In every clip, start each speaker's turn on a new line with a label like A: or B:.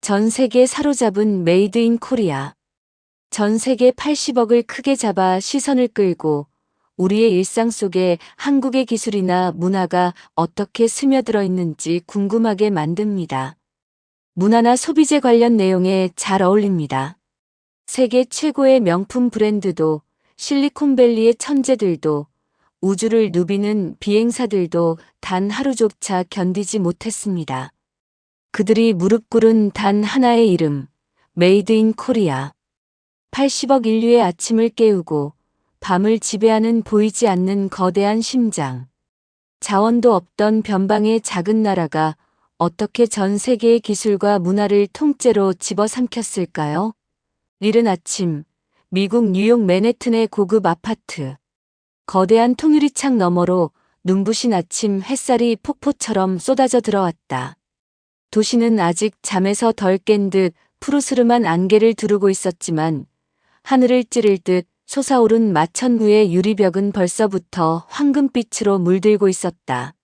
A: 전 세계 사로잡은 메이드 인 코리아. 전 세계 80억을 크게 잡아 시선을 끌고 우리의 일상 속에 한국의 기술이나 문화가 어떻게 스며들어 있는지 궁금하게 만듭니다. 문화나 소비재 관련 내용에 잘 어울립니다. 세계 최고의 명품 브랜드도, 실리콘밸리의 천재들도, 우주를 누비는 비행사들도 단 하루조차 견디지 못했습니다. 그들이 무릎 꿇은 단 하나의 이름, 메이드 인 코리아. 80억 인류의 아침을 깨우고 밤을 지배하는 보이지 않는 거대한 심장. 자원도 없던 변방의 작은 나라가 어떻게 전 세계의 기술과 문화를 통째로 집어삼켰을까요? 이른 아침, 미국 뉴욕 맨해튼의 고급 아파트. 거대한 통유리창 너머로 눈부신 아침 햇살이 폭포처럼 쏟아져 들어왔다. 도시는 아직 잠에서 덜 깬 듯 푸르스름한 안개를 두르고 있었지만 하늘을 찌를 듯 솟아오른 마천루의 유리벽은 벌써부터 황금빛으로 물들고 있었다.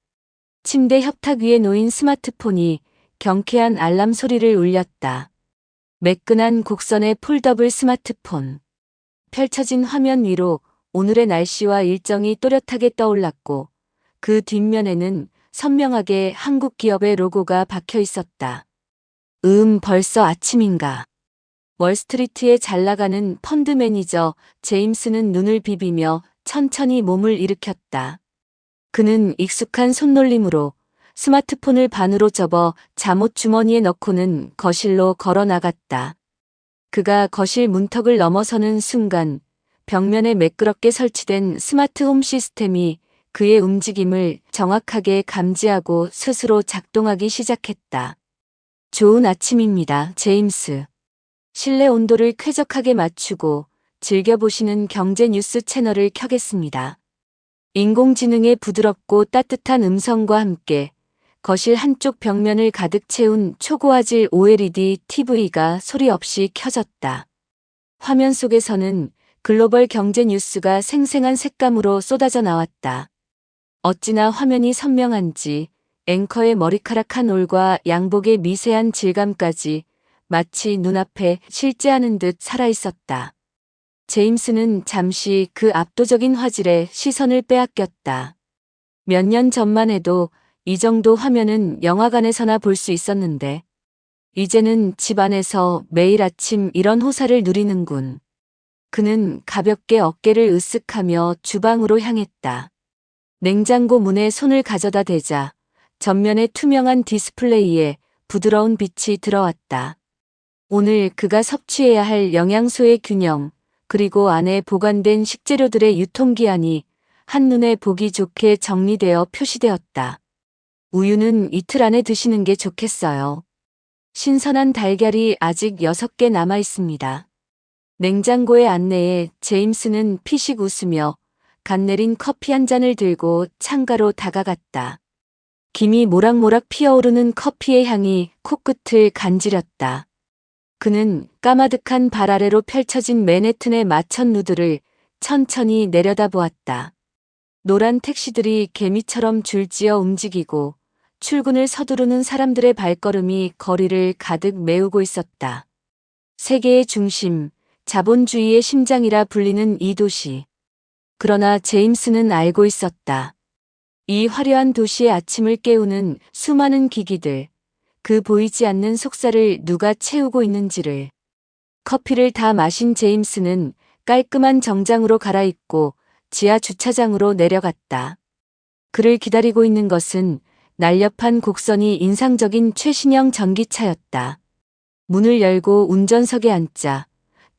A: 침대 협탁 위에 놓인 스마트폰이 경쾌한 알람 소리를 울렸다. 매끈한 곡선의 폴더블 스마트폰. 펼쳐진 화면 위로 오늘의 날씨와 일정이 또렷하게 떠올랐고 그 뒷면에는 선명하게 한국 기업의 로고가 박혀 있었다. 벌써 아침인가. 월스트리트에 잘 나가는 펀드 매니저 제임스는 눈을 비비며 천천히 몸을 일으켰다. 그는 익숙한 손놀림으로 스마트폰을 반으로 접어 잠옷 주머니에 넣고는 거실로 걸어 나갔다. 그가 거실 문턱을 넘어서는 순간 벽면에 매끄럽게 설치된 스마트 홈 시스템이 그의 움직임을 정확하게 감지하고 스스로 작동하기 시작했다. 좋은 아침입니다, 제임스. 실내 온도를 쾌적하게 맞추고 즐겨보시는 경제 뉴스 채널을 켜겠습니다. 인공지능의 부드럽고 따뜻한 음성과 함께 거실 한쪽 벽면을 가득 채운 초고화질 OLED TV가 소리 없이 켜졌다. 화면 속에서는 글로벌 경제 뉴스가 생생한 색감으로 쏟아져 나왔다. 어찌나 화면이 선명한지 앵커의 머리카락 한 올과 양복의 미세한 질감까지 마치 눈앞에 실제하는 듯 살아있었다. 제임스는 잠시 그 압도적인 화질에 시선을 빼앗겼다. 몇 년 전만 해도 이 정도 화면은 영화관에서나 볼 수 있었는데 이제는 집 안에서 매일 아침 이런 호사를 누리는군. 그는 가볍게 어깨를 으쓱하며 주방으로 향했다. 냉장고 문에 손을 가져다 대자 전면의 투명한 디스플레이에 부드러운 빛이 들어왔다. 오늘 그가 섭취해야 할 영양소의 균형, 그리고 안에 보관된 식재료들의 유통기한이 한눈에 보기 좋게 정리되어 표시되었다. 우유는 이틀 안에 드시는 게 좋겠어요. 신선한 달걀이 아직 6개 남아 있습니다. 냉장고의 안내에 제임스는 피식 웃으며 갓 내린 커피 한 잔을 들고 창가로 다가갔다. 김이 모락모락 피어오르는 커피의 향이 코끝을 간지렸다. 그는 까마득한 발 아래로 펼쳐진 맨해튼의 마천 루드를 천천히 내려다보았다. 노란 택시들이 개미처럼 줄지어 움직이고 출근을 서두르는 사람들의 발걸음이 거리를 가득 메우고 있었다. 세계의 중심, 자본주의의 심장이라 불리는 이 도시. 그러나 제임스는 알고 있었다. 이 화려한 도시의 아침을 깨우는 수많은 기기들, 그 보이지 않는 속살을 누가 채우고 있는지를. 커피를 다 마신 제임스는 깔끔한 정장으로 갈아입고 지하 주차장으로 내려갔다. 그를 기다리고 있는 것은 날렵한 곡선이 인상적인 최신형 전기차였다. 문을 열고 운전석에 앉자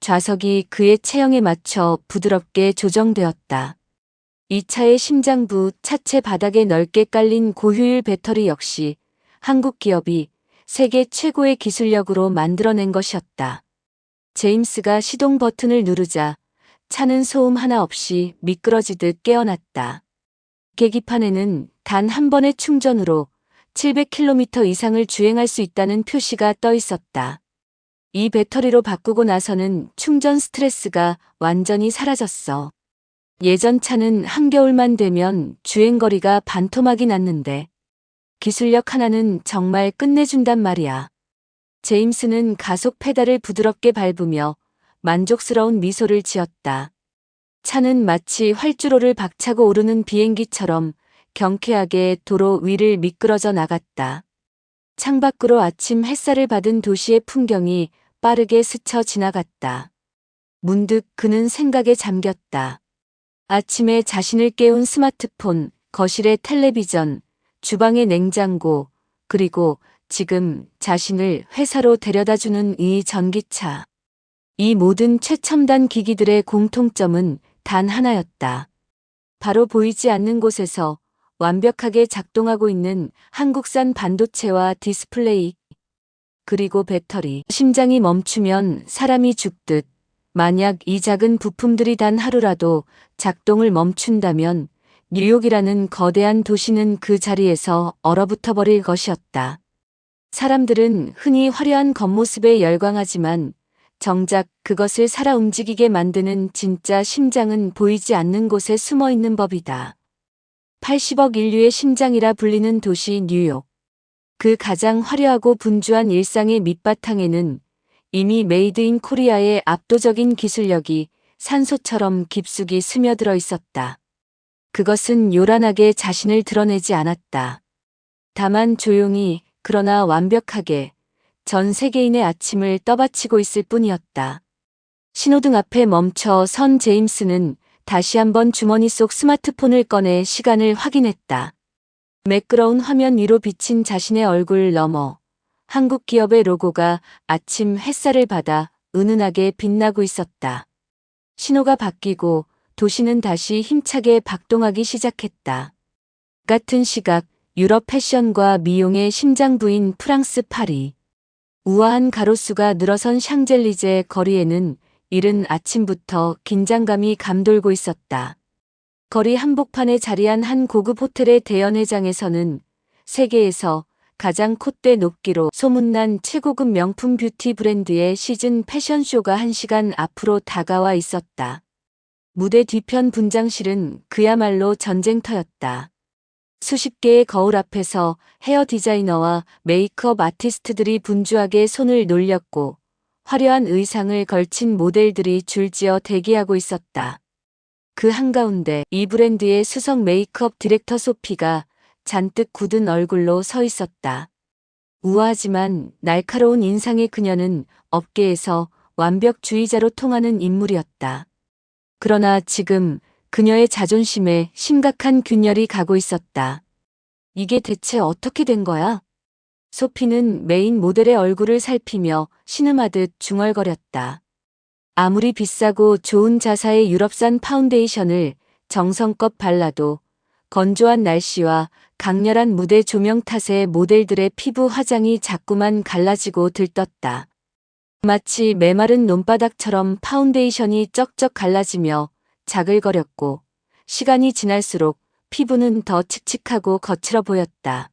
A: 좌석이 그의 체형에 맞춰 부드럽게 조정되었다. 이 차의 심장부 차체 바닥에 넓게 깔린 고효율 배터리 역시 한국 기업이 세계 최고의 기술력으로 만들어낸 것이었다. 제임스가 시동 버튼을 누르자 차는 소음 하나 없이 미끄러지듯 깨어났다. 계기판에는 단 한 번의 충전으로 700km 이상을 주행할 수 있다는 표시가 떠 있었다. 이 배터리로 바꾸고 나서는 충전 스트레스가 완전히 사라졌어. 예전 차는 한겨울만 되면 주행거리가 반토막이 났는데 기술력 하나는 정말 끝내준단 말이야. 제임스는 가속 페달을 부드럽게 밟으며 만족스러운 미소를 지었다. 차는 마치 활주로를 박차고 오르는 비행기처럼 경쾌하게 도로 위를 미끄러져 나갔다. 창밖으로 아침 햇살을 받은 도시의 풍경이 빠르게 스쳐 지나갔다. 문득 그는 생각에 잠겼다. 아침에 자신을 깨운 스마트폰, 거실의 텔레비전, 주방의 냉장고, 그리고 지금 자신을 회사로 데려다주는 이 전기차. 이 모든 최첨단 기기들의 공통점은 단 하나였다. 바로 보이지 않는 곳에서 완벽하게 작동하고 있는 한국산 반도체와 디스플레이, 그리고 배터리. 심장이 멈추면 사람이 죽듯 만약 이 작은 부품들이 단 하루라도 작동을 멈춘다면 뉴욕이라는 거대한 도시는 그 자리에서 얼어붙어 버릴 것이었다. 사람들은 흔히 화려한 겉모습에 열광하지만 정작 그것을 살아 움직이게 만드는 진짜 심장은 보이지 않는 곳에 숨어 있는 법이다. 80억 인류의 심장이라 불리는 도시 뉴욕. 그 가장 화려하고 분주한 일상의 밑바탕에는 이미 메이드 인 코리아의 압도적인 기술력이 산소처럼 깊숙이 스며들어 있었다. 그것은 요란하게 자신을 드러내지 않았다. 다만 조용히, 그러나 완벽하게 전 세계인의 아침을 떠받치고 있을 뿐이었다. 신호등 앞에 멈춰 선 제임스는 다시 한번 주머니 속 스마트폰을 꺼내 시간을 확인했다. 매끄러운 화면 위로 비친 자신의 얼굴 너머 한국 기업의 로고가 아침 햇살을 받아 은은하게 빛나고 있었다. 신호가 바뀌고 도시는 다시 힘차게 박동하기 시작했다. 같은 시각 유럽 패션과 미용의 심장부인 프랑스 파리. 우아한 가로수가 늘어선 샹젤리제 거리에는 이른 아침부터 긴장감이 감돌고 있었다. 거리 한복판에 자리한 한 고급 호텔의 대연회장에서는 세계에서 가장 콧대 높기로 소문난 최고급 명품 뷰티 브랜드의 시즌 패션쇼가 1시간 앞으로 다가와 있었다. 무대 뒤편 분장실은 그야말로 전쟁터였다. 수십 개의 거울 앞에서 헤어 디자이너와 메이크업 아티스트들이 분주하게 손을 놀렸고 화려한 의상을 걸친 모델들이 줄지어 대기하고 있었다. 그 한가운데 이 브랜드의 수석 메이크업 디렉터 소피가 잔뜩 굳은 얼굴로 서 있었다. 우아하지만 날카로운 인상의 그녀는 업계에서 완벽주의자로 통하는 인물이었다. 그러나 지금 그녀의 자존심에 심각한 균열이 가고 있었다. 이게 대체 어떻게 된 거야? 소피는 메인 모델의 얼굴을 살피며 신음하듯 중얼거렸다. 아무리 비싸고 좋은 자사의 유럽산 파운데이션을 정성껏 발라도 건조한 날씨와 강렬한 무대 조명 탓에 모델들의 피부 화장이 자꾸만 갈라지고 들떴다. 마치 메마른 논바닥처럼 파운데이션이 쩍쩍 갈라지며 자글거렸고 시간이 지날수록 피부는 더 칙칙하고 거칠어 보였다.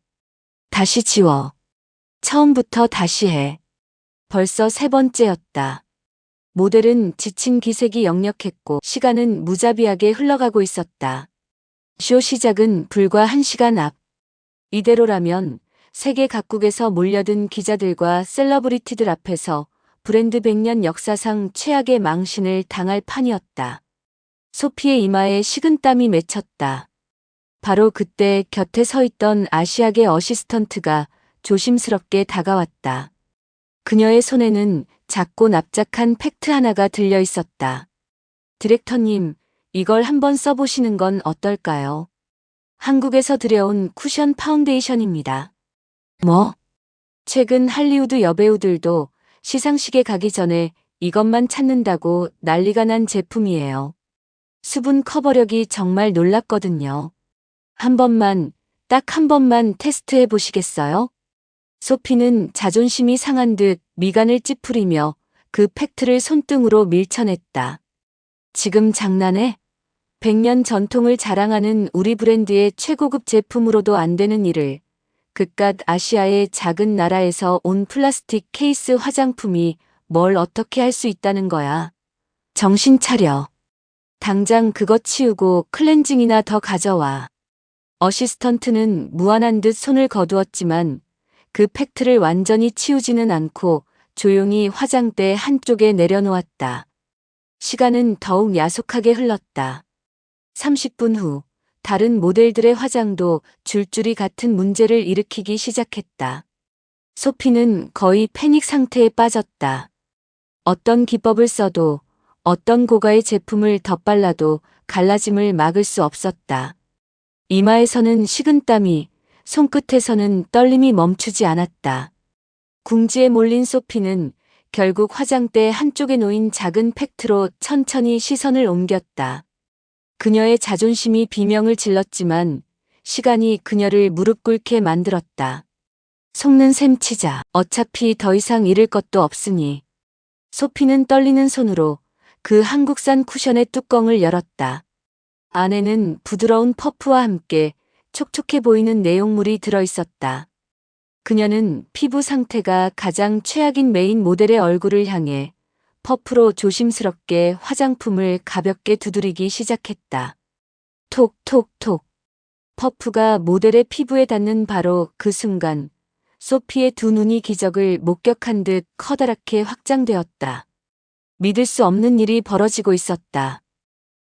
A: 다시 지워. 처음부터 다시 해. 벌써 3번째였다. 모델은 지친 기색이 역력했고 시간은 무자비하게 흘러가고 있었다. 쇼 시작은 불과 1시간 앞. 이대로라면 세계 각국에서 몰려든 기자들과 셀러브리티들 앞에서 브랜드 100년 역사상 최악의 망신을 당할 판이었다. 소피의 이마에 식은땀이 맺혔다. 바로 그때 곁에 서 있던 아시아계 어시스턴트가 조심스럽게 다가왔다. 그녀의 손에는 작고 납작한 팩트 하나가 들려 있었다. 디렉터님, 이걸 한번 써보시는 건 어떨까요? 한국에서 들여온 쿠션 파운데이션입니다. 뭐? 최근 할리우드 여배우들도 시상식에 가기 전에 이것만 찾는다고 난리가 난 제품이에요. 수분 커버력이 정말 놀랍거든요. 한 번만, 딱 한 번만 테스트해 보시겠어요? 소피는 자존심이 상한 듯 미간을 찌푸리며 그 팩트를 손등으로 밀쳐냈다. 지금 장난해? 100년 전통을 자랑하는 우리 브랜드의 최고급 제품으로도 안 되는 일을 그깟 아시아의 작은 나라에서 온 플라스틱 케이스 화장품이 뭘 어떻게 할 수 있다는 거야. 정신 차려. 당장 그거 치우고 클렌징이나 더 가져와. 어시스턴트는 무안한 듯 손을 거두었지만 그 팩트를 완전히 치우지는 않고 조용히 화장대 한쪽에 내려놓았다. 시간은 더욱 야속하게 흘렀다. 30분 후 다른 모델들의 화장도 줄줄이 같은 문제를 일으키기 시작했다. 소피는 거의 패닉 상태에 빠졌다. 어떤 기법을 써도 어떤 고가의 제품을 덧발라도 갈라짐을 막을 수 없었다. 이마에서는 식은땀이, 손끝에서는 떨림이 멈추지 않았다. 궁지에 몰린 소피는 결국 화장대 한쪽에 놓인 작은 팩트로 천천히 시선을 옮겼다. 그녀의 자존심이 비명을 질렀지만 시간이 그녀를 무릎 꿇게 만들었다. 속는 셈 치자. 어차피 더 이상 잃을 것도 없으니. 소피는 떨리는 손으로 그 한국산 쿠션의 뚜껑을 열었다. 안에는 부드러운 퍼프와 함께 촉촉해 보이는 내용물이 들어있었다. 그녀는 피부 상태가 가장 최악인 메인 모델의 얼굴을 향해 퍼프로 조심스럽게 화장품을 가볍게 두드리기 시작했다. 톡톡톡. 퍼프가 모델의 피부에 닿는 바로 그 순간 소피의 두 눈이 기적을 목격한 듯 커다랗게 확장되었다. 믿을 수 없는 일이 벌어지고 있었다.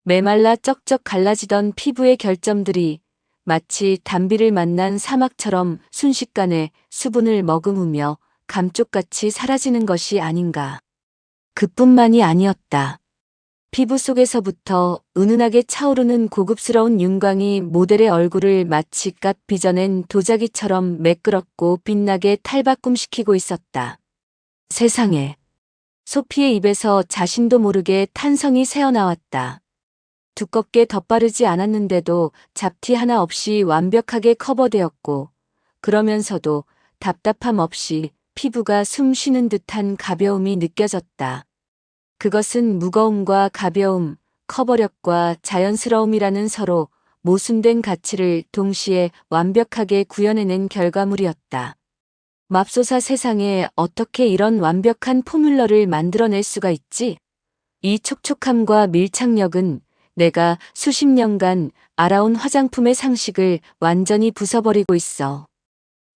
A: 메말라 쩍쩍 갈라지던 피부의 결점들이 마치 단비를 만난 사막처럼 순식간에 수분을 머금으며 감쪽같이 사라지는 것이 아닌가. 그뿐만이 아니었다. 피부 속에서부터 은은하게 차오르는 고급스러운 윤광이 모델의 얼굴을 마치 갓 빚어낸 도자기처럼 매끄럽고 빛나게 탈바꿈시키고 있었다. 세상에. 소피의 입에서 자신도 모르게 탄성이 새어나왔다. 두껍게 덧바르지 않았는데도 잡티 하나 없이 완벽하게 커버되었고, 그러면서도 답답함 없이 피부가 숨 쉬는 듯한 가벼움이 느껴졌다. 그것은 무거움과 가벼움, 커버력과 자연스러움이라는 서로 모순된 가치를 동시에 완벽하게 구현해낸 결과물이었다. 맙소사, 세상에 어떻게 이런 완벽한 포뮬러를 만들어낼 수가 있지? 이 촉촉함과 밀착력은 내가 수십 년간 알아온 화장품의 상식을 완전히 부숴버리고 있어.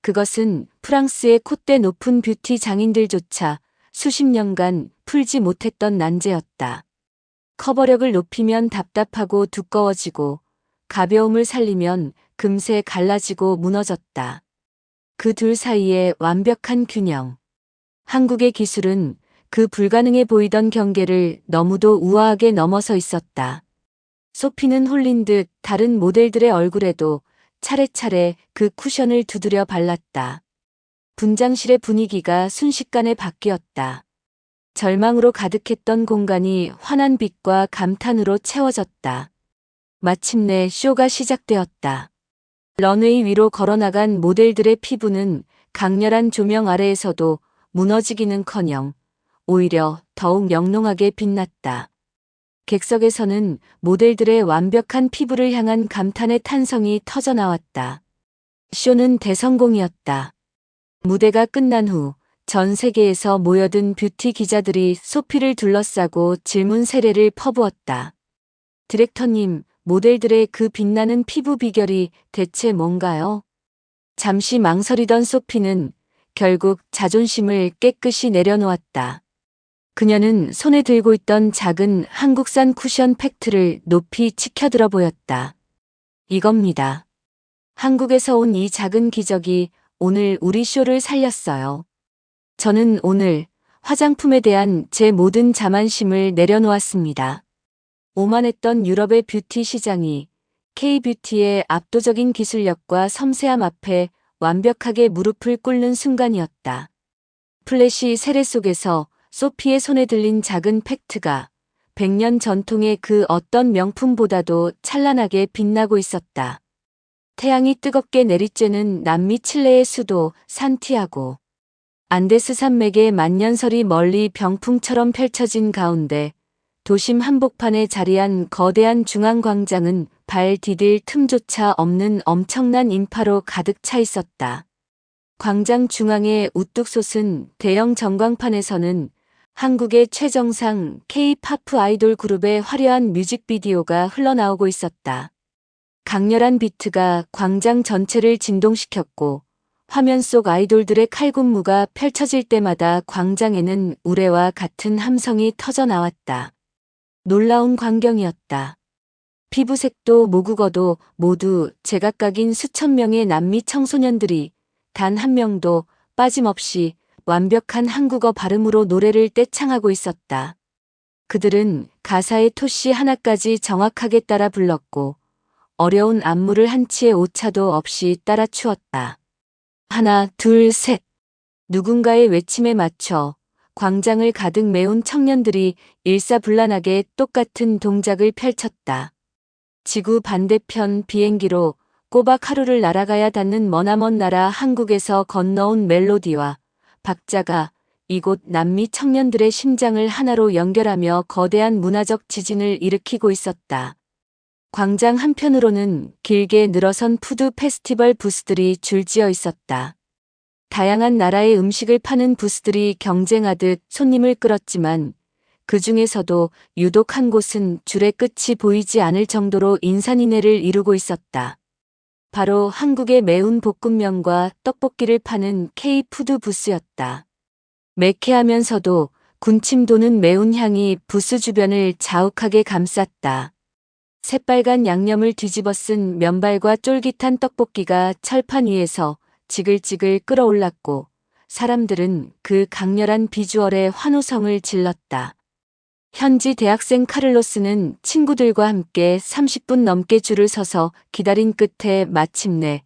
A: 그것은 프랑스의 콧대 높은 뷰티 장인들조차 수십 년간 풀지 못했던 난제였다. 커버력을 높이면 답답하고 두꺼워지고 가벼움을 살리면 금세 갈라지고 무너졌다. 그 둘 사이의 완벽한 균형. 한국의 기술은 그 불가능해 보이던 경계를 너무도 우아하게 넘어서 있었다. 소피는 홀린 듯 다른 모델들의 얼굴에도 차례차례 그 쿠션을 두드려 발랐다. 분장실의 분위기가 순식간에 바뀌었다. 절망으로 가득했던 공간이 환한 빛과 감탄으로 채워졌다. 마침내 쇼가 시작되었다. 런웨이 위로 걸어나간 모델들의 피부는 강렬한 조명 아래에서도 무너지기는커녕 오히려 더욱 영롱하게 빛났다. 객석에서는 모델들의 완벽한 피부를 향한 감탄의 탄성이 터져나왔다. 쇼는 대성공이었다. 무대가 끝난 후 전 세계에서 모여든 뷰티 기자들이 소피를 둘러싸고 질문 세례를 퍼부었다. 디렉터님, 모델들의 그 빛나는 피부 비결이 대체 뭔가요? 잠시 망설이던 소피는 결국 자존심을 깨끗이 내려놓았다. 그녀는 손에 들고 있던 작은 한국산 쿠션 팩트를 높이 치켜들어 보였다. 이겁니다. 한국에서 온 이 작은 기적이 오늘 우리 쇼를 살렸어요. 저는 오늘 화장품에 대한 제 모든 자만심을 내려놓았습니다. 오만했던 유럽의 뷰티 시장이 K-뷰티의 압도적인 기술력과 섬세함 앞에 완벽하게 무릎을 꿇는 순간이었다. 플래시 세례 속에서 소피의 손에 들린 작은 팩트가 100년 전통의 그 어떤 명품보다도 찬란하게 빛나고 있었다. 태양이 뜨겁게 내리쬐는 남미 칠레의 수도 산티아고. 안데스 산맥의 만년설이 멀리 병풍처럼 펼쳐진 가운데 도심 한복판에 자리한 거대한 중앙광장은 발 디딜 틈조차 없는 엄청난 인파로 가득 차 있었다. 광장 중앙에 우뚝 솟은 대형 전광판에서는 한국의 최정상 K-팝 아이돌 그룹의 화려한 뮤직비디오가 흘러나오고 있었다. 강렬한 비트가 광장 전체를 진동시켰고 화면 속 아이돌들의 칼군무가 펼쳐질 때마다 광장에는 우레와 같은 함성이 터져 나왔다. 놀라운 광경이었다. 피부색도 모국어도 모두 제각각인 수천 명의 남미 청소년들이 단 한 명도 빠짐없이 완벽한 한국어 발음으로 노래를 떼창하고 있었다. 그들은 가사의 토시 하나까지 정확하게 따라 불렀고 어려운 안무를 한치의 오차도 없이 따라 추었다. 하나, 둘, 셋. 누군가의 외침에 맞춰 광장을 가득 메운 청년들이 일사불란하게 똑같은 동작을 펼쳤다. 지구 반대편 비행기로 꼬박 하루를 날아가야 닿는 머나먼 나라 한국에서 건너온 멜로디와 박자가 이곳 남미 청년들의 심장을 하나로 연결하며 거대한 문화적 지진을 일으키고 있었다. 광장 한편으로는 길게 늘어선 푸드 페스티벌 부스들이 줄지어 있었다. 다양한 나라의 음식을 파는 부스들이 경쟁하듯 손님을 끌었지만 그 중에서도 유독 한 곳은 줄의 끝이 보이지 않을 정도로 인산인해를 이루고 있었다. 바로 한국의 매운 볶음면과 떡볶이를 파는 K-푸드 부스였다. 매캐하면서도 군침 도는 매운 향이 부스 주변을 자욱하게 감쌌다. 새빨간 양념을 뒤집어 쓴 면발과 쫄깃한 떡볶이가 철판 위에서 지글지글 끓어올랐고 사람들은 그 강렬한 비주얼에 환호성을 질렀다. 현지 대학생 카를로스는 친구들과 함께 30분 넘게 줄을 서서 기다린 끝에 마침내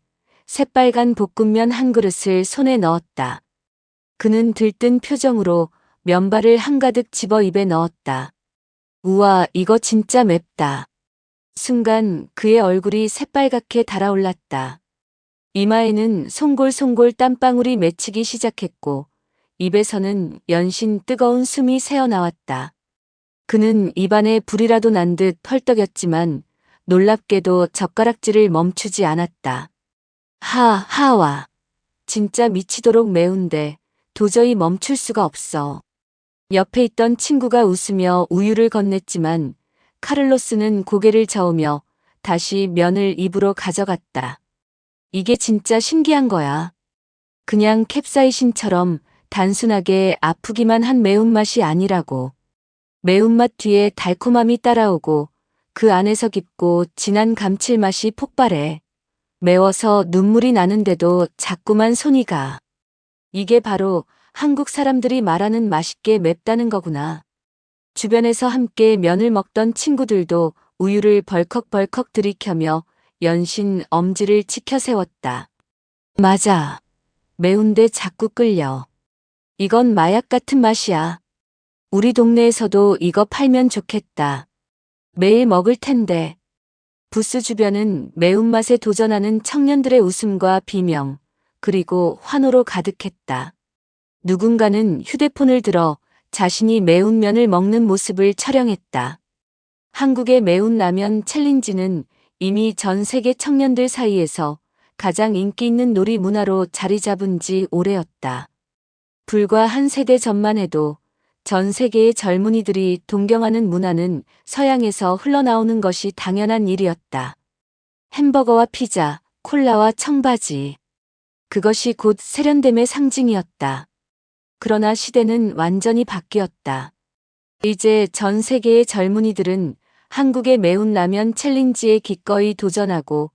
A: 새빨간 볶음면 한 그릇을 손에 넣었다. 그는 들뜬 표정으로 면발을 한가득 집어 입에 넣었다. 우와, 이거 진짜 맵다. 순간 그의 얼굴이 새빨갛게 달아올랐다. 이마에는 송골송골 땀방울이 맺히기 시작했고 입에서는 연신 뜨거운 숨이 새어나왔다. 그는 입안에 불이라도 난 듯 헐떡였지만 놀랍게도 젓가락질을 멈추지 않았다. 하와. 진짜 미치도록 매운데 도저히 멈출 수가 없어. 옆에 있던 친구가 웃으며 우유를 건넸지만 카를로스는 고개를 저으며 다시 면을 입으로 가져갔다. 이게 진짜 신기한 거야. 그냥 캡사이신처럼 단순하게 아프기만 한 매운맛이 아니라고. 매운맛 뒤에 달콤함이 따라오고 그 안에서 깊고 진한 감칠맛이 폭발해. 매워서 눈물이 나는데도 자꾸만 손이 가. 이게 바로 한국 사람들이 말하는 맛있게 맵다는 거구나. 주변에서 함께 면을 먹던 친구들도 우유를 벌컥벌컥 들이켜며 연신 엄지를 치켜 세웠다. 맞아. 매운데 자꾸 끌려. 이건 마약 같은 맛이야. 우리 동네에서도 이거 팔면 좋겠다. 매일 먹을 텐데. 부스 주변은 매운맛에 도전하는 청년들의 웃음과 비명, 그리고 환호로 가득했다. 누군가는 휴대폰을 들어 자신이 매운 면을 먹는 모습을 촬영했다. 한국의 매운 라면 챌린지는 이미 전 세계 청년들 사이에서 가장 인기 있는 놀이 문화로 자리 잡은 지 오래였다. 불과 한 세대 전만 해도 전 세계의 젊은이들이 동경하는 문화는 서양에서 흘러나오는 것이 당연한 일이었다. 햄버거와 피자, 콜라와 청바지. 그것이 곧 세련됨의 상징이었다. 그러나 시대는 완전히 바뀌었다. 이제 전 세계의 젊은이들은 한국의 매운 라면 챌린지에 기꺼이 도전하고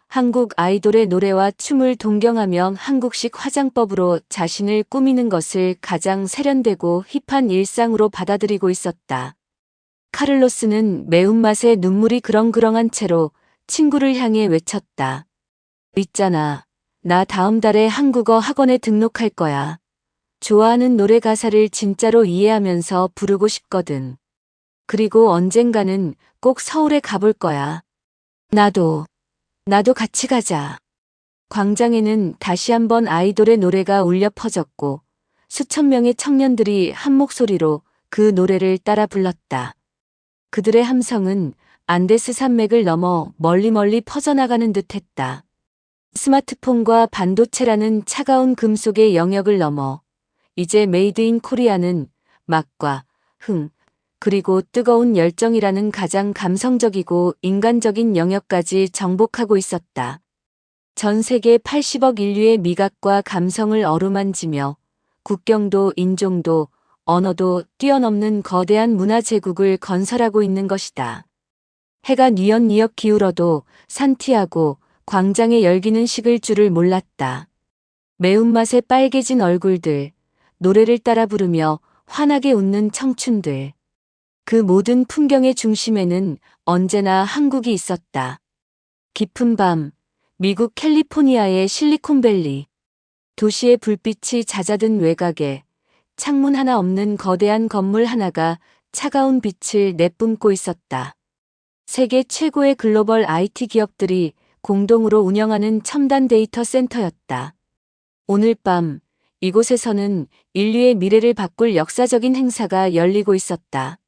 A: 한국 아이돌의 노래와 춤을 동경하며 한국식 화장법으로 자신을 꾸미는 것을 가장 세련되고 힙한 일상으로 받아들이고 있었다. 카를로스는 매운맛에 눈물이 그렁그렁한 채로 친구를 향해 외쳤다. 있잖아. 나 다음 달에 한국어 학원에 등록할 거야. 좋아하는 노래 가사를 진짜로 이해하면서 부르고 싶거든. 그리고 언젠가는 꼭 서울에 가볼 거야. 나도 같이 가자. 광장에는 다시 한번 아이돌의 노래가 울려 퍼졌고 수천 명의 청년들이 한 목소리로 그 노래를 따라 불렀다. 그들의 함성은 안데스 산맥을 넘어 멀리 퍼져나가는 듯했다. 스마트폰과 반도체라는 차가운 금속의 영역을 넘어 이제 메이드 인 코리아는 맛과 흥, 그리고 뜨거운 열정이라는 가장 감성적이고 인간적인 영역까지 정복하고 있었다. 전 세계 80억 인류의 미각과 감성을 어루만지며 국경도 인종도 언어도 뛰어넘는 거대한 문화 제국을 건설하고 있는 것이다. 해가 뉘엿뉘엿 기울어도 산티아고 광장의 열기는 식을 줄을 몰랐다. 매운맛에 빨개진 얼굴들, 노래를 따라 부르며 환하게 웃는 청춘들. 그 모든 풍경의 중심에는 언제나 한국이 있었다. 깊은 밤, 미국 캘리포니아의 실리콘밸리. 도시의 불빛이 잦아든 외곽에 창문 하나 없는 거대한 건물 하나가 차가운 빛을 내뿜고 있었다. 세계 최고의 글로벌 IT 기업들이 공동으로 운영하는 첨단 데이터 센터였다. 오늘 밤 이곳에서는 인류의 미래를 바꿀 역사적인 행사가 열리고 있었다.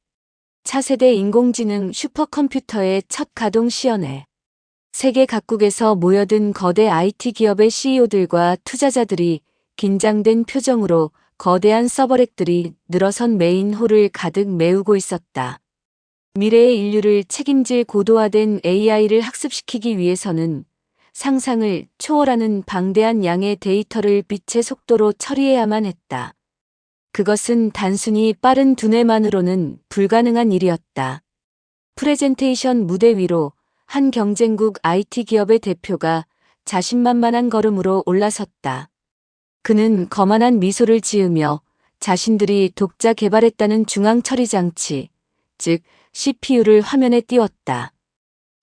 A: 차세대 인공지능 슈퍼컴퓨터의 첫 가동 시연회. 세계 각국에서 모여든 거대 IT 기업의 CEO들과 투자자들이 긴장된 표정으로 거대한 서버렉들이 늘어선 메인 홀을 가득 메우고 있었다. 미래의 인류를 책임질 고도화된 AI를 학습시키기 위해서는 상상을 초월하는 방대한 양의 데이터를 빛의 속도로 처리해야만 했다. 그것은 단순히 빠른 두뇌만으로는 불가능한 일이었다. 프레젠테이션 무대 위로 한 경쟁국 IT 기업의 대표가 자신만만한 걸음으로 올라섰다. 그는 거만한 미소를 지으며 자신들이 독자 개발했다는 중앙 처리 장치, 즉 CPU를 화면에 띄웠다.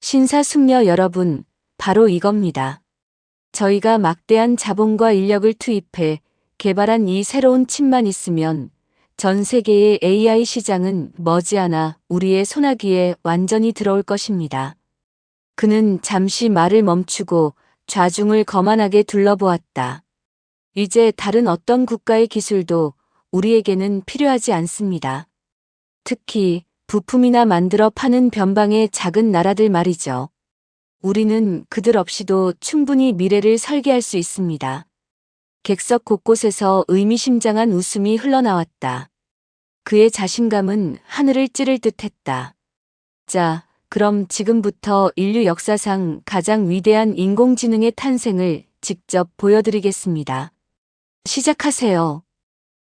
A: 신사숙녀 여러분, 바로 이겁니다. 저희가 막대한 자본과 인력을 투입해 개발한 이 새로운 칩만 있으면 전 세계의 AI 시장은 머지않아 우리의 손아귀에 완전히 들어올 것입니다. 그는 잠시 말을 멈추고 좌중을 거만하게 둘러보았다. 이제 다른 어떤 국가의 기술도 우리에게는 필요하지 않습니다. 특히 부품이나 만들어 파는 변방의 작은 나라들 말이죠. 우리는 그들 없이도 충분히 미래를 설계할 수 있습니다. 객석 곳곳에서 의미심장한 웃음이 흘러나왔다. 그의 자신감은 하늘을 찌를 듯했다. 자, 그럼 지금부터 인류 역사상 가장 위대한 인공지능의 탄생을 직접 보여드리겠습니다. 시작하세요.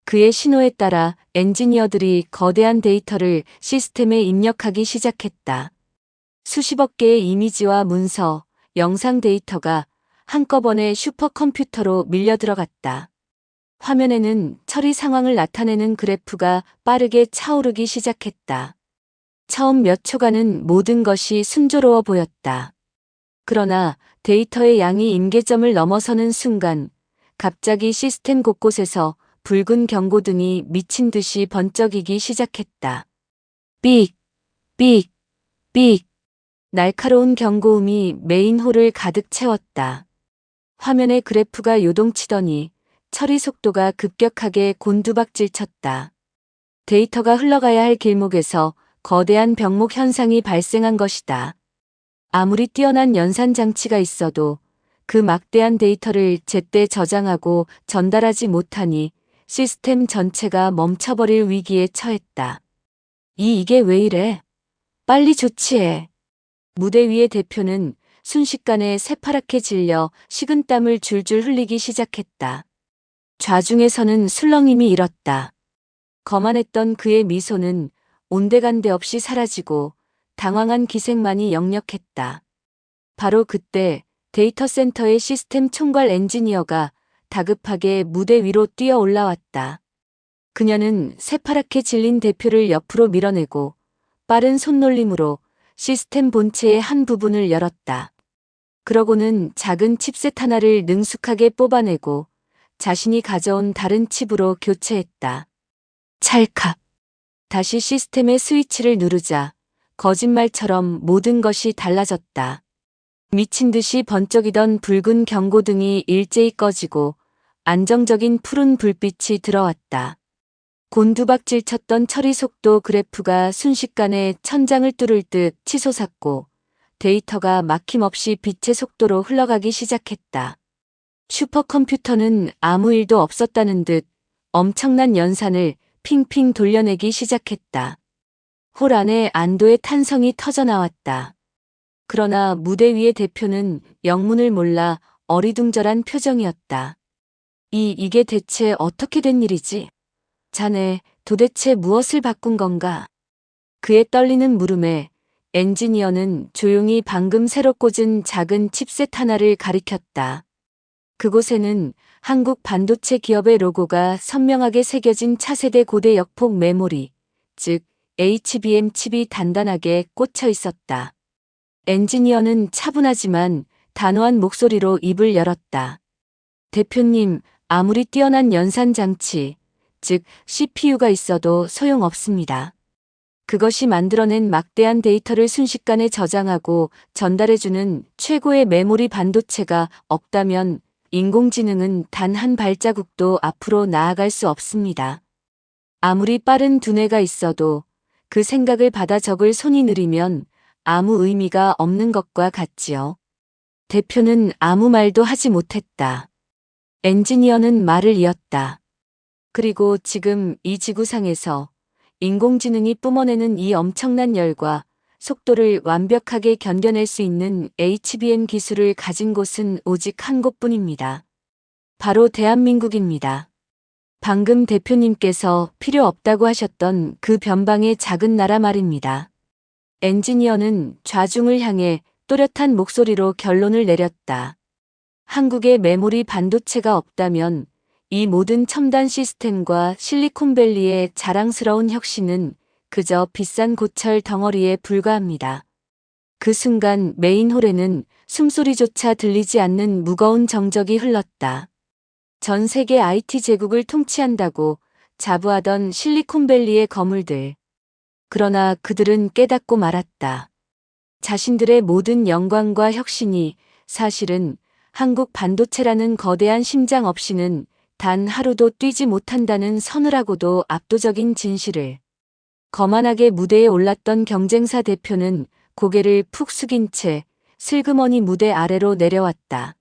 A: 그의 신호에 따라 엔지니어들이 거대한 데이터를 시스템에 입력하기 시작했다. 수십억 개의 이미지와 문서, 영상 데이터가 한꺼번에 슈퍼컴퓨터로 밀려 들어갔다. 화면에는 처리 상황을 나타내는 그래프가 빠르게 차오르기 시작했다. 처음 몇 초간은 모든 것이 순조로워 보였다. 그러나 데이터의 양이 임계점을 넘어서는 순간 갑자기 시스템 곳곳에서 붉은 경고등이 미친 듯이 번쩍이기 시작했다. 삑, 삑, 삑. 날카로운 경고음이 메인홀을 가득 채웠다. 화면의 그래프가 요동치더니 처리 속도가 급격하게 곤두박질 쳤다. 데이터가 흘러가야 할 길목에서 거대한 병목 현상이 발생한 것이다. 아무리 뛰어난 연산 장치가 있어도 그 막대한 데이터를 제때 저장하고 전달하지 못하니 시스템 전체가 멈춰버릴 위기에 처했다. 이게 왜 이래? 빨리 조치해. 무대 위의 대표는 순식간에 새파랗게 질려 식은땀을 줄줄 흘리기 시작했다. 좌중에서는 술렁임이 일었다. 거만했던 그의 미소는 온데간데 없이 사라지고 당황한 기색만이 역력했다. 바로 그때 데이터 센터의 시스템 총괄 엔지니어가 다급하게 무대 위로 뛰어 올라왔다. 그녀는 새파랗게 질린 대표를 옆으로 밀어내고 빠른 손놀림으로 시스템 본체의 한 부분을 열었다. 그러고는 작은 칩셋 하나를 능숙하게 뽑아내고 자신이 가져온 다른 칩으로 교체했다. 찰칵. 다시 시스템의 스위치를 누르자 거짓말처럼 모든 것이 달라졌다. 미친 듯이 번쩍이던 붉은 경고등이 일제히 꺼지고 안정적인 푸른 불빛이 들어왔다. 곤두박질 쳤던 처리 속도 그래프가 순식간에 천장을 뚫을 듯 치솟았고 데이터가 막힘없이 빛의 속도로 흘러가기 시작했다. 슈퍼컴퓨터는 아무 일도 없었다는 듯 엄청난 연산을 핑핑 돌려내기 시작했다. 홀 안에 안도의 탄성이 터져나왔다. 그러나 무대 위의 대표는 영문을 몰라 어리둥절한 표정이었다. 이게 대체 어떻게 된 일이지? 자네, 도대체 무엇을 바꾼 건가? 그의 떨리는 물음에 엔지니어는 조용히 방금 새로 꽂은 작은 칩셋 하나를 가리켰다. 그곳에는 한국 반도체 기업의 로고가 선명하게 새겨진 차세대 고대 역폭 메모리, 즉 HBM 칩이 단단하게 꽂혀 있었다. 엔지니어는 차분하지만 단호한 목소리로 입을 열었다. 대표님, 아무리 뛰어난 연산 장치, 즉 CPU가 있어도 소용없습니다. 그것이 만들어낸 막대한 데이터를 순식간에 저장하고 전달해주는 최고의 메모리 반도체가 없다면 인공지능은 단 한 발자국도 앞으로 나아갈 수 없습니다. 아무리 빠른 두뇌가 있어도 그 생각을 받아 적을 손이 느리면 아무 의미가 없는 것과 같지요. 대표는 아무 말도 하지 못했다. 엔지니어는 말을 이었다. 그리고 지금 이 지구상에서 인공지능이 뿜어내는 이 엄청난 열과 속도를 완벽하게 견뎌낼 수 있는 HBM 기술을 가진 곳은 오직 한 곳뿐입니다. 바로 대한민국입니다. 방금 대표님께서 필요 없다고 하셨던 그 변방의 작은 나라 말입니다. 엔지니어는 좌중을 향해 또렷한 목소리로 결론을 내렸다. 한국의 메모리 반도체가 없다면 이 모든 첨단 시스템과 실리콘밸리의 자랑스러운 혁신은 그저 비싼 고철 덩어리에 불과합니다. 그 순간 메인홀에는 숨소리조차 들리지 않는 무거운 정적이 흘렀다. 전 세계 IT 제국을 통치한다고 자부하던 실리콘밸리의 거물들. 그러나 그들은 깨닫고 말았다. 자신들의 모든 영광과 혁신이 사실은 한국 반도체라는 거대한 심장 없이는 단 하루도 뛰지 못한다는 서늘하고도 압도적인 진실을. 거만하게 무대에 올랐던 경쟁사 대표는 고개를 푹 숙인 채 슬그머니 무대 아래로 내려왔다.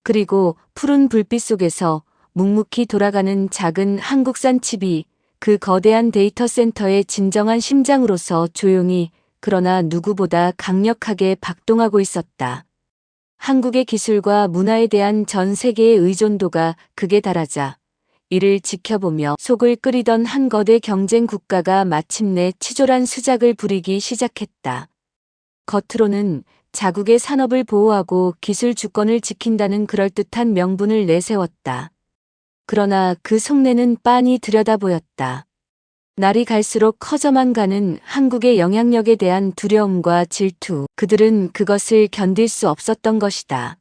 A: 그리고 푸른 불빛 속에서 묵묵히 돌아가는 작은 한국산 칩이 그 거대한 데이터 센터의 진정한 심장으로서 조용히 그러나 누구보다 강력하게 박동하고 있었다. 한국의 기술과 문화에 대한 전 세계의 의존도가 극에 달하자 이를 지켜보며 속을 끓이던 한 거대 경쟁 국가가 마침내 치졸한 수작을 부리기 시작했다. 겉으로는 자국의 산업을 보호하고 기술 주권을 지킨다는 그럴듯한 명분을 내세웠다. 그러나 그 속내는 빤히 들여다보였다. 날이 갈수록 커져만 가는 한국의 영향력에 대한 두려움과 질투, 그들은 그것을 견딜 수 없었던 것이다.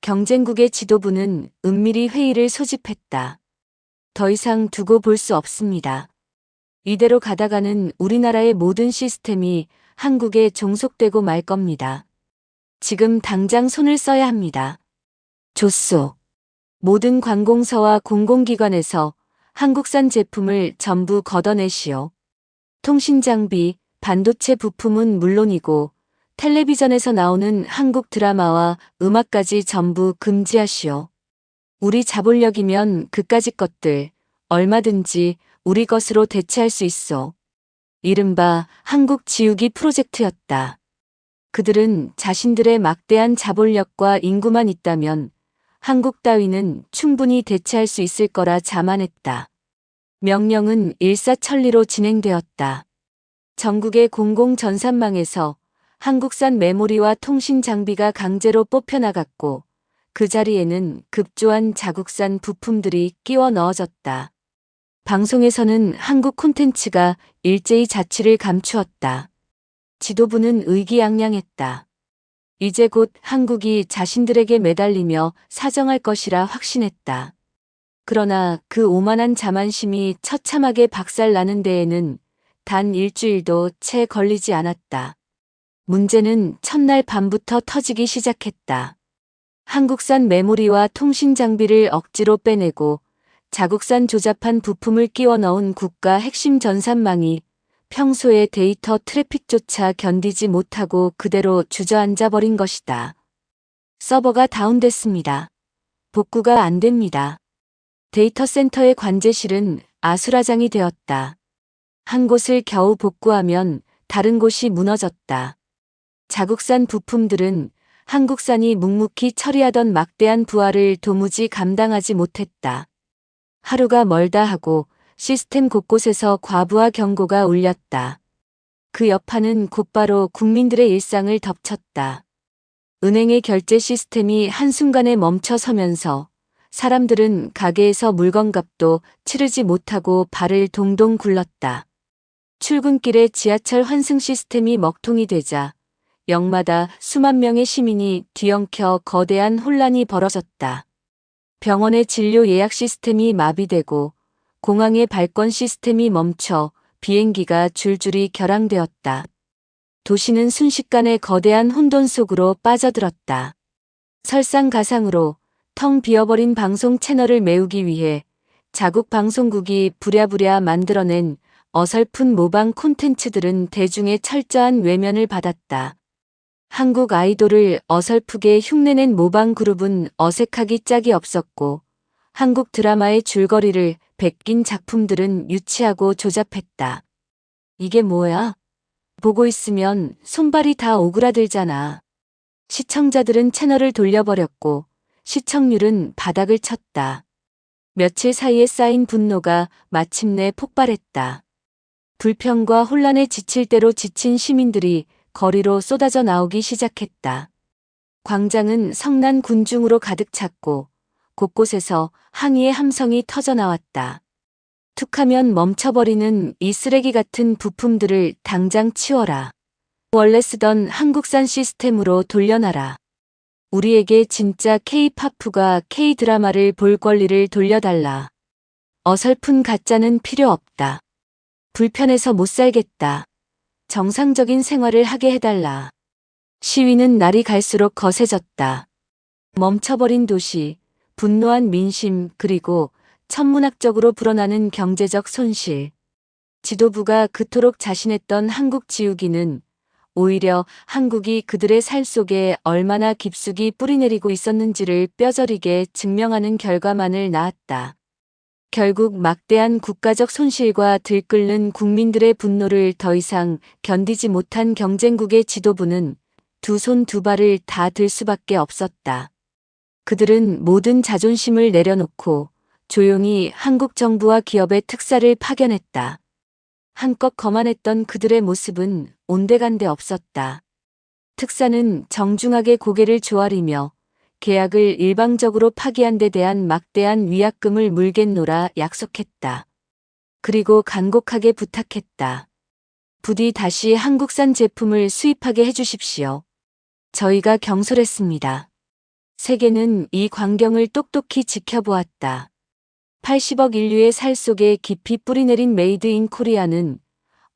A: 경쟁국의 지도부는 은밀히 회의를 소집했다. 더 이상 두고 볼 수 없습니다. 이대로 가다가는 우리나라의 모든 시스템이 한국에 종속되고 말 겁니다. 지금 당장 손을 써야 합니다. 조소. 모든 관공서와 공공기관에서 한국산 제품을 전부 걷어내시오. 통신장비, 반도체 부품은 물론이고 텔레비전에서 나오는 한국 드라마와 음악까지 전부 금지하시오. 우리 자본력이면 그까짓 것들 얼마든지 우리 것으로 대체할 수 있어. 이른바 한국 지우기 프로젝트였다. 그들은 자신들의 막대한 자본력과 인구만 있다면 한국 따위는 충분히 대체할 수 있을 거라 자만했다. 명령은 일사천리로 진행되었다. 전국의 공공전산망에서 한국산 메모리와 통신 장비가 강제로 뽑혀나갔고 그 자리에는 급조한 자국산 부품들이 끼워 넣어졌다. 방송에서는 한국 콘텐츠가 일제히 자취를 감추었다. 지도부는 의기양양했다. 이제 곧 한국이 자신들에게 매달리며 사정할 것이라 확신했다. 그러나 그 오만한 자만심이 처참하게 박살나는 데에는 단 일주일도 채 걸리지 않았다. 문제는 첫날 밤부터 터지기 시작했다. 한국산 메모리와 통신 장비를 억지로 빼내고 자국산 조잡한 부품을 끼워 넣은 국가 핵심 전산망이 평소의 데이터 트래픽조차 견디지 못하고 그대로 주저앉아 버린 것이다. 서버가 다운됐습니다. 복구가 안 됩니다. 데이터 센터의 관제실은 아수라장이 되었다. 한 곳을 겨우 복구하면 다른 곳이 무너졌다. 자국산 부품들은 한국산이 묵묵히 처리하던 막대한 부하를 도무지 감당하지 못했다. 하루가 멀다 하고 시스템 곳곳에서 과부하 경고가 울렸다. 그 여파는 곧바로 국민들의 일상을 덮쳤다. 은행의 결제 시스템이 한순간에 멈춰서면서 사람들은 가게에서 물건값도 치르지 못하고 발을 동동 굴렀다. 출근길에 지하철 환승 시스템이 먹통이 되자 역마다 수만 명의 시민이 뒤엉켜 거대한 혼란이 벌어졌다. 병원의 진료 예약 시스템이 마비되고 공항의 발권 시스템이 멈춰 비행기가 줄줄이 결항되었다. 도시는 순식간에 거대한 혼돈 속으로 빠져들었다. 설상가상으로 텅 비어버린 방송 채널을 메우기 위해 자국 방송국이 부랴부랴 만들어낸 어설픈 모방 콘텐츠들은 대중의 철저한 외면을 받았다. 한국 아이돌을 어설프게 흉내낸 모방 그룹은 어색하기 짝이 없었고 한국 드라마의 줄거리를 베낀 작품들은 유치하고 조잡했다. 이게 뭐야? 보고 있으면 손발이 다 오그라들잖아. 시청자들은 채널을 돌려버렸고 시청률은 바닥을 쳤다. 며칠 사이에 쌓인 분노가 마침내 폭발했다. 불평과 혼란에 지칠 대로 지친 시민들이 거리로 쏟아져 나오기 시작했다. 광장은 성난 군중으로 가득 찼고 곳곳에서 항의의 함성이 터져나왔다. 툭하면 멈춰버리는 이 쓰레기 같은 부품들을 당장 치워라. 원래 쓰던 한국산 시스템으로 돌려놔라. 우리에게 진짜 K-팝과 K-드라마를 볼 권리를 돌려달라. 어설픈 가짜는 필요 없다. 불편해서 못 살겠다. 정상적인 생활을 하게 해달라. 시위는 날이 갈수록 거세졌다. 멈춰버린 도시, 분노한 민심, 그리고 천문학적으로 불어나는 경제적 손실. 지도부가 그토록 자신했던 한국 지우기는 오히려 한국이 그들의 살 속에 얼마나 깊숙이 뿌리내리고 있었는지를 뼈저리게 증명하는 결과만을 낳았다. 결국 막대한 국가적 손실과 들끓는 국민들의 분노를 더 이상 견디지 못한 경쟁국의 지도부는 두 손 두 발을 다 들 수밖에 없었다. 그들은 모든 자존심을 내려놓고 조용히 한국 정부와 기업의 특사를 파견했다. 한껏 거만했던 그들의 모습은 온데간데 없었다. 특사는 정중하게 고개를 조아리며 계약을 일방적으로 파기한 데 대한 막대한 위약금을 물겠노라 약속했다. 그리고 간곡하게 부탁했다. 부디 다시 한국산 제품을 수입하게 해주십시오. 저희가 경솔했습니다. 세계는 이 광경을 똑똑히 지켜보았다. 80억 인류의 살 속에 깊이 뿌리내린 메이드 인 코리아는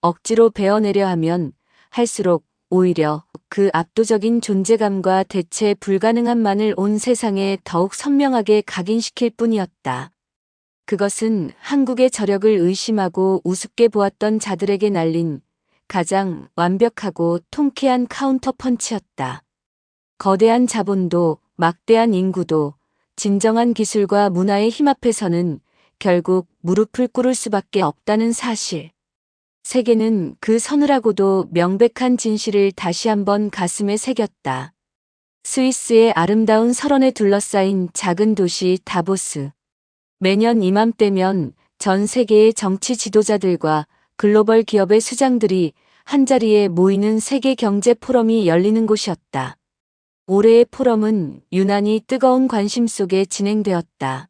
A: 억지로 베어내려 하면 할수록 오히려 그 압도적인 존재감과 대체 불가능함만을 온 세상에 더욱 선명하게 각인시킬 뿐이었다. 그것은 한국의 저력을 의심하고 우습게 보았던 자들에게 날린 가장 완벽하고 통쾌한 카운터 펀치였다. 거대한 자본도 막대한 인구도 진정한 기술과 문화의 힘 앞에서는 결국 무릎을 꿇을 수밖에 없다는 사실. 세계는 그 서늘하고도 명백한 진실을 다시 한번 가슴에 새겼다. 스위스의 아름다운 설원에 둘러싸인 작은 도시 다보스. 매년 이맘때면 전 세계의 정치 지도자들과 글로벌 기업의 수장들이 한자리에 모이는 세계 경제 포럼이 열리는 곳이었다. 올해의 포럼은 유난히 뜨거운 관심 속에 진행되었다.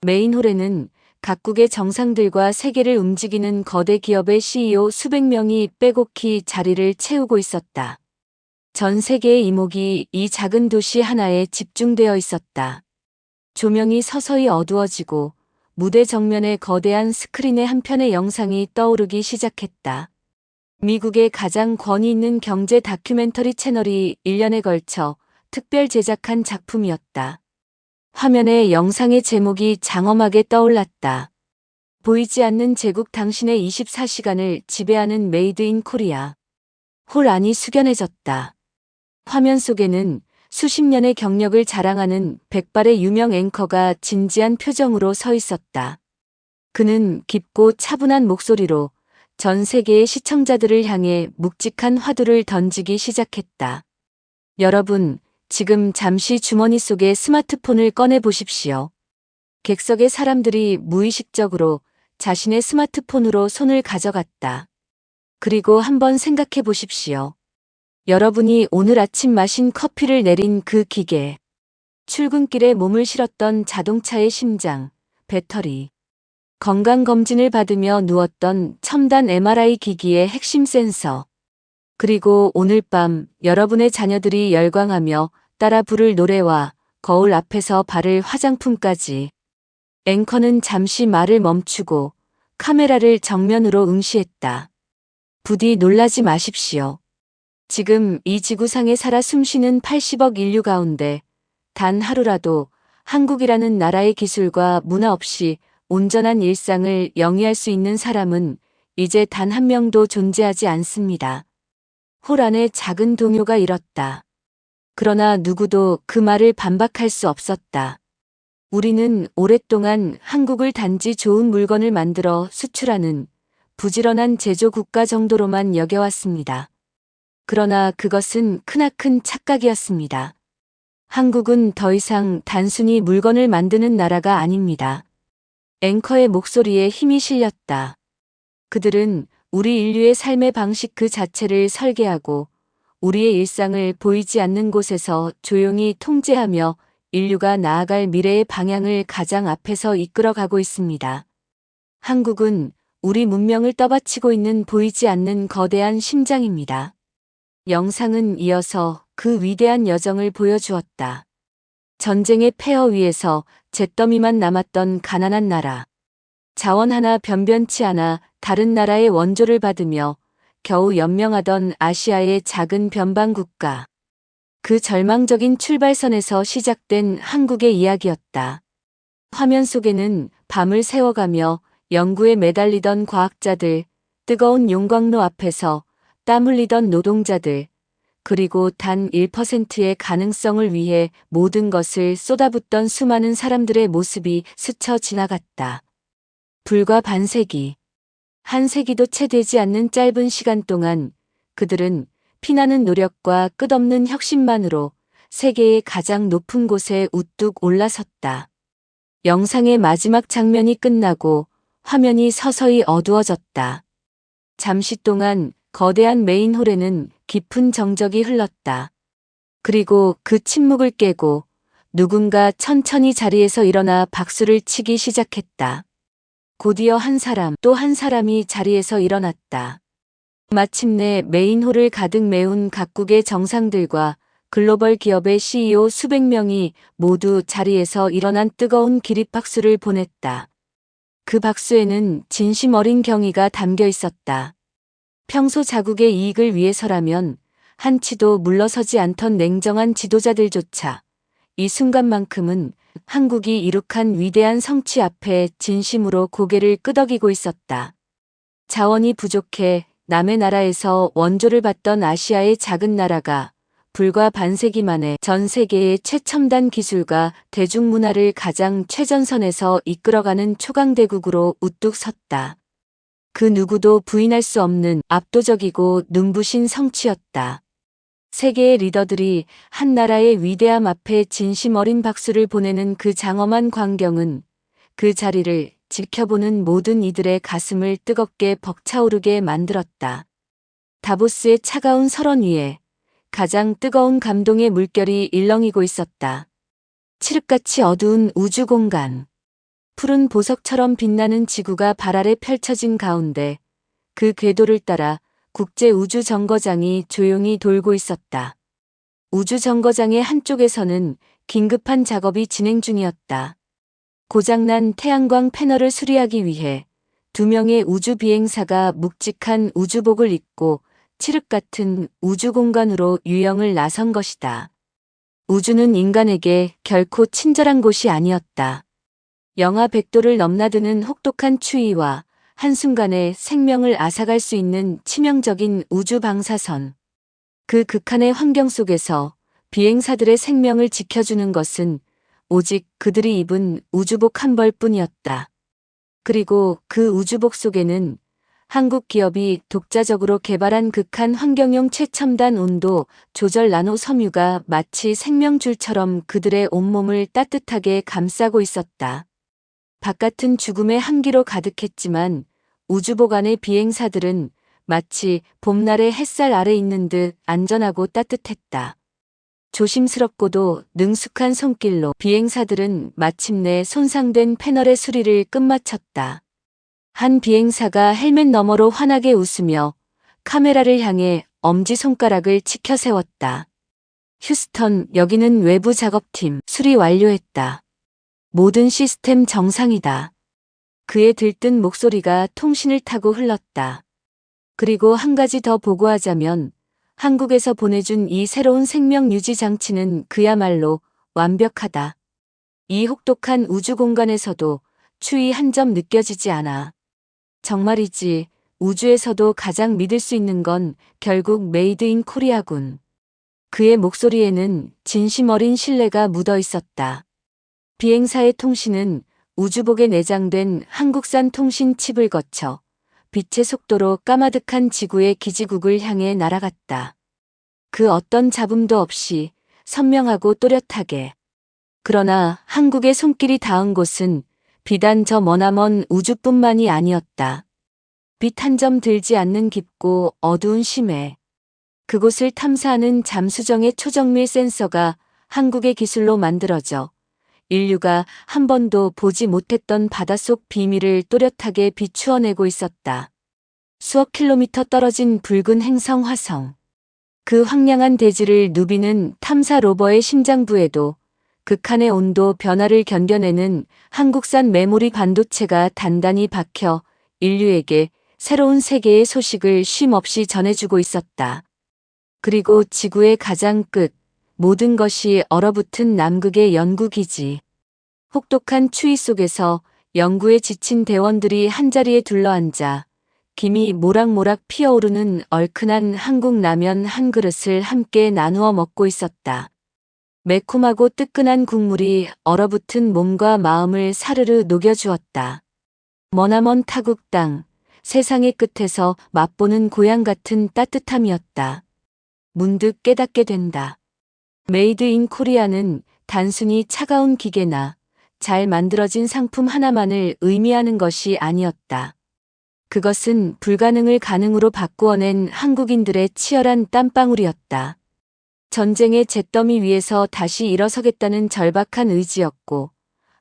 A: 메인홀에는 각국의 정상들과 세계를 움직이는 거대 기업의 CEO 수백 명이 빼곡히 자리를 채우고 있었다. 전 세계의 이목이 이 작은 도시 하나에 집중되어 있었다. 조명이 서서히 어두워지고 무대 정면의 거대한 스크린의 한편의 영상이 떠오르기 시작했다. 미국의 가장 권위 있는 경제 다큐멘터리 채널이 1년에 걸쳐 특별 제작한 작품이었다. 화면에 영상의 제목이 장엄하게 떠올랐다. 보이지 않는 제국 당신의 24시간을 지배하는 메이드 인 코리아. 홀 안이 숙연해졌다. 화면 속에는 수십 년의 경력을 자랑하는 백발의 유명 앵커가 진지한 표정으로 서 있었다. 그는 깊고 차분한 목소리로 전 세계의 시청자들을 향해 묵직한 화두를 던지기 시작했다. 여러분, 지금 잠시 주머니 속에 스마트폰을 꺼내 보십시오. 객석의 사람들이 무의식적으로 자신의 스마트폰으로 손을 가져갔다. 그리고 한번 생각해 보십시오. 여러분이 오늘 아침 마신 커피를 내린 그 기계, 출근길에 몸을 실었던 자동차의 심장, 배터리, 건강검진을 받으며 누웠던 첨단 MRI 기기의 핵심 센서, 그리고 오늘 밤 여러분의 자녀들이 열광하며 따라 부를 노래와 거울 앞에서 바를 화장품까지. 앵커는 잠시 말을 멈추고 카메라를 정면으로 응시했다. 부디 놀라지 마십시오. 지금 이 지구상에 살아 숨쉬는 80억 인류 가운데 단 하루라도 한국이라는 나라의 기술과 문화 없이 온전한 일상을 영위할 수 있는 사람은 이제 단 한 명도 존재하지 않습니다. 홀 안에 작은 동요가 일었다. 그러나 누구도 그 말을 반박할 수 없었다. 우리는 오랫동안 한국을 단지 좋은 물건을 만들어 수출하는 부지런한 제조 국가 정도로만 여겨왔습니다. 그러나 그것은 크나큰 착각이었습니다. 한국은 더 이상 단순히 물건을 만드는 나라가 아닙니다. 앵커의 목소리에 힘이 실렸다. 그들은 우리 인류의 삶의 방식 그 자체를 설계하고 우리의 일상을 보이지 않는 곳에서 조용히 통제하며 인류가 나아갈 미래의 방향을 가장 앞에서 이끌어가고 있습니다. 한국은 우리 문명을 떠받치고 있는 보이지 않는 거대한 심장입니다. 영상은 이어서 그 위대한 여정을 보여주었다. 전쟁의 폐허 위에서 잿더미만 남았던 가난한 나라. 자원 하나 변변치 않아 다른 나라의 원조를 받으며 겨우 연명하던 아시아의 작은 변방 국가. 그 절망적인 출발선에서 시작된 한국의 이야기였다. 화면 속에는 밤을 새워가며 연구에 매달리던 과학자들, 뜨거운 용광로 앞에서 땀 흘리던 노동자들, 그리고 단 1%의 가능성을 위해 모든 것을 쏟아붓던 수많은 사람들의 모습이 스쳐 지나갔다. 불과 반세기, 한 세기도 채 되지 않는 짧은 시간 동안 그들은 피나는 노력과 끝없는 혁신만으로 세계의 가장 높은 곳에 우뚝 올라섰다. 영상의 마지막 장면이 끝나고 화면이 서서히 어두워졌다. 잠시 동안 거대한 메인홀에는 깊은 정적이 흘렀다. 그리고 그 침묵을 깨고 누군가 천천히 자리에서 일어나 박수를 치기 시작했다. 곧이어 한 사람, 또 한 사람이 자리에서 일어났다. 마침내 메인홀을 가득 메운 각국의 정상들과 글로벌 기업의 CEO 수백 명이 모두 자리에서 일어난 뜨거운 기립박수를 보냈다. 그 박수에는 진심 어린 경의가 담겨 있었다. 평소 자국의 이익을 위해서라면 한치도 물러서지 않던 냉정한 지도자들조차 이 순간만큼은 한국이 이룩한 위대한 성취 앞에 진심으로 고개를 끄덕이고 있었다. 자원이 부족해 남의 나라에서 원조를 받던 아시아의 작은 나라가 불과 반세기 만에 전 세계의 최첨단 기술과 대중문화를 가장 최전선에서 이끌어가는 초강대국으로 우뚝 섰다. 그 누구도 부인할 수 없는 압도적이고 눈부신 성취였다. 세계의 리더들이 한 나라의 위대함 앞에 진심 어린 박수를 보내는 그 장엄한 광경은 그 자리를 지켜보는 모든 이들의 가슴을 뜨겁게 벅차오르게 만들었다. 다보스의 차가운 설원 위에 가장 뜨거운 감동의 물결이 일렁이고 있었다. 칠흑같이 어두운 우주 공간. 푸른 보석처럼 빛나는 지구가 발 아래 펼쳐진 가운데 그 궤도를 따라 국제우주정거장이 조용히 돌고 있었다. 우주정거장의 한쪽에서는 긴급한 작업이 진행 중이었다. 고장난 태양광 패널을 수리하기 위해 2명의 우주 비행사가 묵직한 우주복을 입고 칠흑 같은 우주공간으로 유영을 나선 것이다. 우주는 인간에게 결코 친절한 곳이 아니었다. 영하 100도를 넘나드는 혹독한 추위와 한순간에 생명을 앗아갈 수 있는 치명적인 우주 방사선. 그 극한의 환경 속에서 비행사들의 생명을 지켜주는 것은 오직 그들이 입은 우주복 한 벌뿐이었다. 그리고 그 우주복 속에는 한국 기업이 독자적으로 개발한 극한 환경용 최첨단 온도 조절 나노 섬유가 마치 생명줄처럼 그들의 온몸을 따뜻하게 감싸고 있었다. 바깥은 죽음의 한기로 가득했지만 우주복 안의 비행사들은 마치 봄날의 햇살 아래 있는 듯 안전하고 따뜻했다. 조심스럽고도 능숙한 손길로 비행사들은 마침내 손상된 패널의 수리를 끝마쳤다. 한 비행사가 헬멧 너머로 환하게 웃으며 카메라를 향해 엄지손가락을 치켜 세웠다. 휴스턴, 여기는 외부 작업팀, 수리 완료했다. 모든 시스템 정상이다. 그의 들뜬 목소리가 통신을 타고 흘렀다. 그리고 한 가지 더 보고하자면 한국에서 보내준 이 새로운 생명 유지 장치는 그야말로 완벽하다. 이 혹독한 우주 공간에서도 추위 한 점 느껴지지 않아. 정말이지, 우주에서도 가장 믿을 수 있는 건 결국 메이드 인 코리아군. 그의 목소리에는 진심 어린 신뢰가 묻어 있었다. 비행사의 통신은 우주복에 내장된 한국산 통신 칩을 거쳐 빛의 속도로 까마득한 지구의 기지국을 향해 날아갔다. 그 어떤 잡음도 없이 선명하고 또렷하게. 그러나 한국의 손길이 닿은 곳은 비단 저 머나먼 우주뿐만이 아니었다. 빛 한 점 들지 않는 깊고 어두운 심해. 그곳을 탐사하는 잠수정의 초정밀 센서가 한국의 기술로 만들어져 인류가 한 번도 보지 못했던 바닷속 비밀을 또렷하게 비추어내고 있었다. 수억 킬로미터 떨어진 붉은 행성 화성. 그 황량한 대지를 누비는 탐사 로버의 심장부에도 극한의 온도 변화를 견뎌내는 한국산 메모리 반도체가 단단히 박혀 인류에게 새로운 세계의 소식을 쉼 없이 전해주고 있었다. 그리고 지구의 가장 끝, 모든 것이 얼어붙은 남극의 연구기지. 혹독한 추위 속에서 연구에 지친 대원들이 한자리에 둘러앉아 김이 모락모락 피어오르는 얼큰한 한국 라면 한 그릇을 함께 나누어 먹고 있었다. 매콤하고 뜨끈한 국물이 얼어붙은 몸과 마음을 사르르 녹여주었다. 머나먼 타국 땅, 세상의 끝에서 맛보는 고향 같은 따뜻함이었다. 문득 깨닫게 된다. 메이드 인 코리아는 단순히 차가운 기계나 잘 만들어진 상품 하나만을 의미하는 것이 아니었다. 그것은 불가능을 가능으로 바꾸어낸 한국인들의 치열한 땀방울이었다. 전쟁의 잿더미 위에서 다시 일어서겠다는 절박한 의지였고,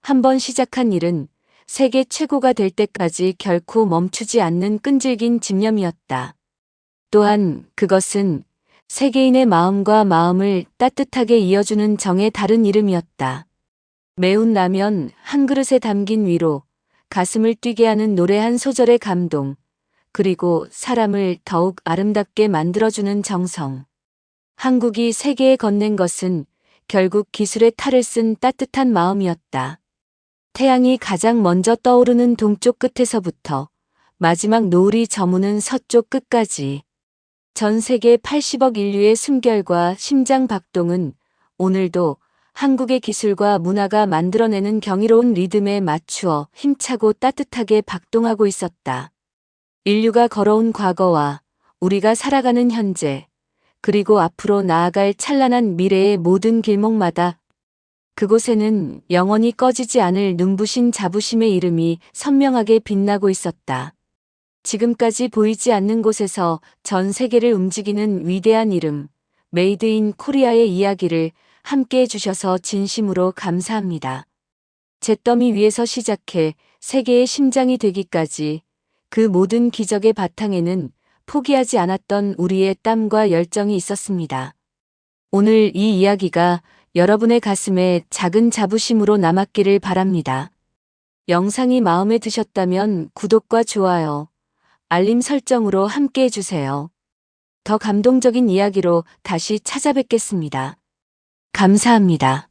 A: 한 번 시작한 일은 세계 최고가 될 때까지 결코 멈추지 않는 끈질긴 집념이었다. 또한 그것은 세계인의 마음과 마음을 따뜻하게 이어주는 정의 다른 이름이었다. 매운 라면 한 그릇에 담긴 위로, 가슴을 뛰게 하는 노래 한 소절의 감동, 그리고 사람을 더욱 아름답게 만들어주는 정성. 한국이 세계에 건넨 것은 결국 기술의 탈을 쓴 따뜻한 마음이었다. 태양이 가장 먼저 떠오르는 동쪽 끝에서부터 마지막 노을이 저무는 서쪽 끝까지. 전 세계 80억 인류의 숨결과 심장 박동은 오늘도 한국의 기술과 문화가 만들어내는 경이로운 리듬에 맞추어 힘차고 따뜻하게 박동하고 있었다. 인류가 걸어온 과거와 우리가 살아가는 현재, 그리고 앞으로 나아갈 찬란한 미래의 모든 길목마다 그곳에는 영원히 꺼지지 않을 눈부신 자부심의 이름이 선명하게 빛나고 있었다. 지금까지 보이지 않는 곳에서 전 세계를 움직이는 위대한 이름, 메이드 인 코리아의 이야기를 함께 해주셔서 진심으로 감사합니다. 잿더미 위에서 시작해 세계의 심장이 되기까지 그 모든 기적의 바탕에는 포기하지 않았던 우리의 땀과 열정이 있었습니다. 오늘 이 이야기가 여러분의 가슴에 작은 자부심으로 남았기를 바랍니다. 영상이 마음에 드셨다면 구독과 좋아요, 알림 설정으로 함께 해주세요. 더 감동적인 이야기로 다시 찾아뵙겠습니다. 감사합니다.